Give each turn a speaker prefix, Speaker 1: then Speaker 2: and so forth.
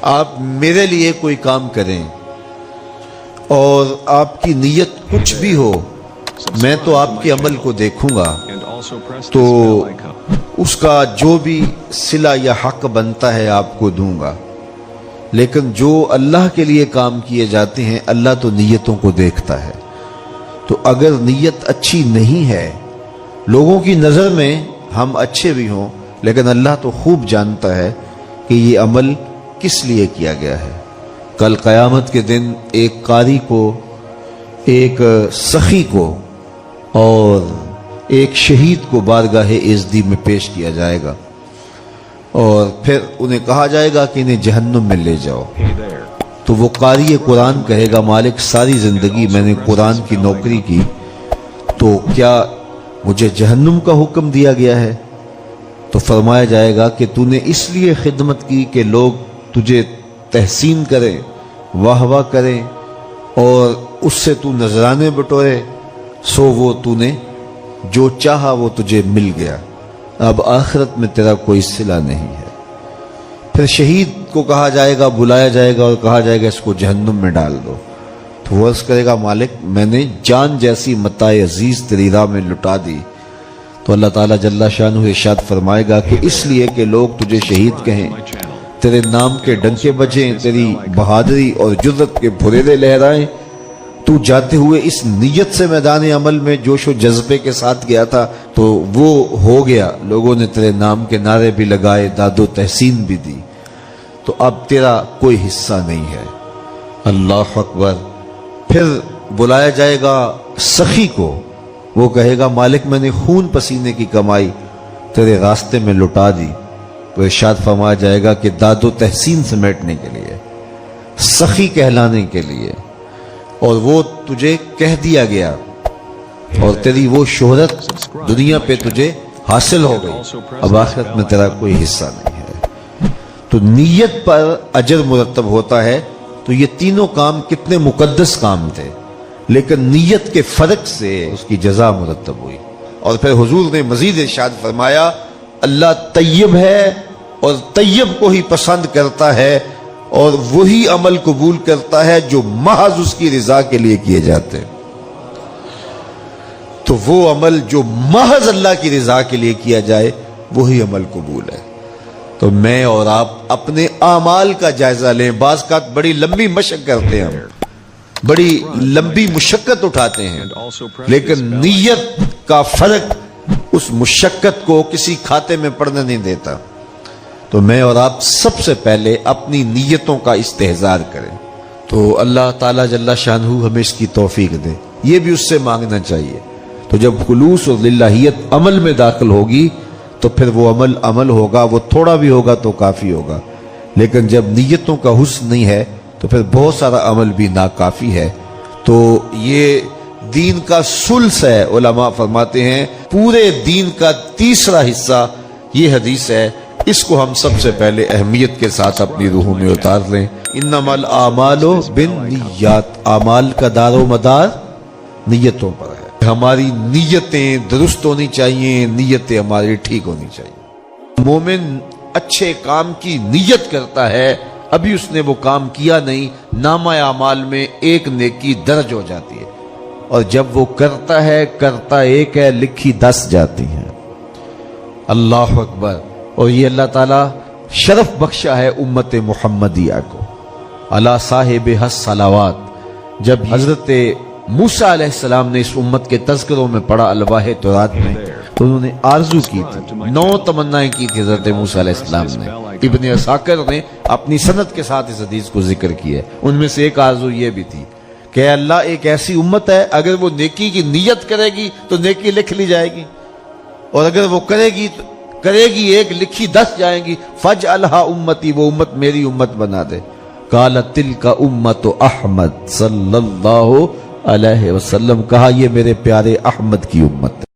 Speaker 1: آپ میرے لیے کوئی کام کریں اور آپ کی نیت کچھ بھی ہو، میں تو آپ کے عمل کو دیکھوں گا، تو اس کا جو بھی صلہ یا حق بنتا ہے آپ کو دوں گا۔ لیکن جو اللہ کے لیے کام کیے جاتے ہیں، اللہ تو نیتوں کو دیکھتا ہے۔ تو اگر نیت اچھی نہیں ہے، لوگوں کی نظر میں ہم اچھے بھی ہوں، لیکن اللہ تو خوب جانتا ہے کہ یہ عمل کس لیے کیا گیا ہے۔ کل قیامت کے دن ایک قاری کو، ایک سخی کو اور ایک شہید کو بارگاہ عزدی میں پیش کیا جائے گا، اور پھر انہیں کہا جائے گا کہ انہیں جہنم میں لے جاؤ۔ تو وہ قاری قرآن کہے گا، مالک ساری زندگی میں نے قرآن کی نوکری کی، تو کیا مجھے جہنم کا حکم دیا گیا ہے؟ تو فرمایا جائے گا کہ تو نے اس لیے خدمت کی کہ لوگ تجھے تحسین کریں، واہ واہ کریں اور اس سے تو نذرانے بٹورے، سو وہ تو نے جو چاہا وہ تجھے مل گیا، اب آخرت میں تیرا کوئی صلہ نہیں ہے۔ پھر شہید کو کہا جائے گا، بلایا جائے گا اور کہا جائے گا اس کو جہنم میں ڈال دو۔ تو وہ عرض کرے گا، مالک میں نے جان جیسی متاع عزیز تیری راہ میں لٹا دی۔ تو اللہ تعالیٰ جل شانہ ارشاد فرمائے گا کہ اس لیے کہ لوگ تجھے شہید کہیں، تیرے نام کے ڈنکے بجیں، تیری بہادری اور جرت کے پھریرے لہرائیں، تو جاتے ہوئے اس نیت سے میدان عمل میں جوش و جذبے کے ساتھ گیا تھا، تو وہ ہو گیا، لوگوں نے تیرے نام کے نعرے بھی لگائے، داد و تحسین بھی دی، تو اب تیرا کوئی حصہ نہیں ہے۔ اللہ اکبر۔ پھر بلایا جائے گا سخی کو، وہ کہے گا، مالک میں نے خون پسینے کی کمائی تیرے راستے میں لٹا دی۔ تو ارشاد فرمایا جائے گا کہ داد و تحسین سمیٹنے کے لیے، سخی کہلانے کے لیے، اور وہ تجھے کہہ دیا گیا اور تیری وہ شہرت دنیا پہ تجھے حاصل ہو گئی، اب آخرت میں تیرا کوئی حصہ نہیں ہے۔ تو نیت پر اجر مرتب ہوتا ہے۔ تو یہ تینوں کام کتنے مقدس کام تھے، لیکن نیت کے فرق سے اس کی جزا مرتب ہوئی۔ اور پھر حضور نے مزید ارشاد فرمایا، اللہ طیب ہے اور طیب کو ہی پسند کرتا ہے، اور وہی عمل قبول کرتا ہے جو محض اس کی رضا کے لیے کیے جاتے ہیں۔ تو وہ عمل جو محض اللہ کی رضا کے لیے کیا جائے، وہی عمل قبول ہے۔ تو میں اور آپ اپنے اعمال کا جائزہ لیں۔ بعض کا بڑی لمبی مشق کرتے ہیں، ہم بڑی لمبی مشقت اٹھاتے ہیں، لیکن نیت کا فرق اس مشقت کو کسی کھاتے میں پڑنے نہیں دیتا۔ تو میں اور آپ سب سے پہلے اپنی نیتوں کا استحضار کریں۔ تو اللہ تعالیٰ جل شانہ ہمیں اس کی توفیق دے، یہ بھی اس سے مانگنا چاہیے۔ تو جب خلوص اور للہیت عمل میں داخل ہوگی تو پھر وہ عمل ہوگا، وہ تھوڑا بھی ہوگا تو کافی ہوگا، لیکن جب نیتوں کا حسن نہیں ہے تو پھر بہت سارا عمل بھی ناکافی ہے۔ تو یہ دین کا ثلث ہے، علماء فرماتے ہیں پورے دین کا تیسرا حصہ یہ حدیث ہے، اس کو ہم سب سے پہلے اہمیت کے ساتھ اپنی روحوں میں اتار لیں۔ انما الاعمال بالنیات، اعمال کا دار و مدار نیتوں پر ہے۔ ہماری نیتیں درست ہونی چاہیے، نیتیں ہماری ٹھیک ہونی چاہیے۔ مومن اچھے کام کی نیت کرتا ہے، ابھی اس نے وہ کام کیا نہیں، نامہ اعمال میں ایک نیکی درج ہو جاتی ہے، اور جب وہ کرتا ہے، کرتا ایک ہے، لکھی 10 جاتی ہیں۔ اللہ اکبر۔ اور یہ اللہ تعالیٰ شرف بخشا ہے امت محمدیہ کو۔ علی صاحب الصلوات، جب حضرت موسیٰ علیہ السلام نے اس امت کے تذکروں میں پڑھا الواح تورات میں، تو انہوں نے آرزو کی تھی، 9 تمنائیں کی تھی حضرت موسیٰ علیہ السلام نے۔ ابن عساکر نے اپنی سند کے ساتھ اس حدیث کو ذکر کیا ہے، ان میں سے ایک آرزو یہ بھی تھی کہ اللہ ایک ایسی امت ہے، اگر وہ نیکی کی نیت کرے گی تو نیکی لکھ لی جائے گی، اور اگر وہ کرے گی ایک، لکھی 10 جائیں گی۔ فجعلھا امتی، وہ امت میری امت بنا دے۔ قالت تلک امت احمد صلی اللہ علیہ وسلم، کہا یہ میرے پیارے احمد کی امت ہے۔